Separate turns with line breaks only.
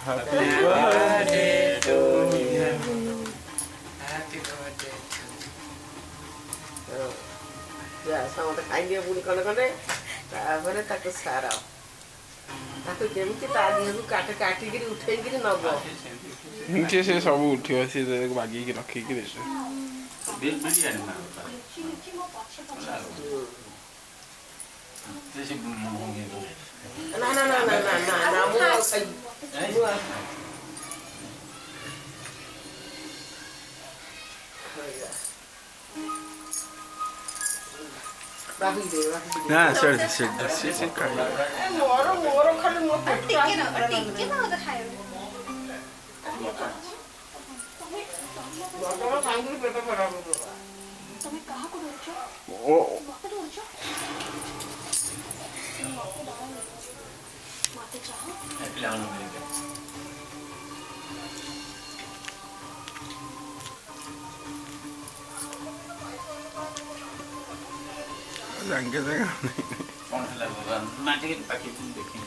Happy birthday to you.
Happy birthday to you.
ଯା ସମସ୍ତେ ଖାଇଦିଅ ପୁଣି କଣ କଲେ ତାପରେ ତାକୁ ସାର ତାକୁ କେମିତି ତା ଦିହକୁ କାଟିକିରି ଉଠେଇକିରି ନବ
ସେ ସବୁ ଉଠିବ ସିଏ ବାଗେଇକି ରଖିକି ଦେશે।
ନା ନା ନା ନା ନା ନା ନା ମୁଁ ଆଉ ଖାଇବି
ନା ସେ
ମୋର ଖାଲି ମୋ ପେଟ ଖରାପ
ତମେ କାହାକୁ ଦଉଛ?
ଓ
ମତେ ଦଉଛ? ମତେ ଚାହ?
ଜାଙ୍ଗେ ଜାଙ୍ଗା
କଣ ହେଲା ବାବା? ନା ଟିକେ ପାଖି ଦେଖି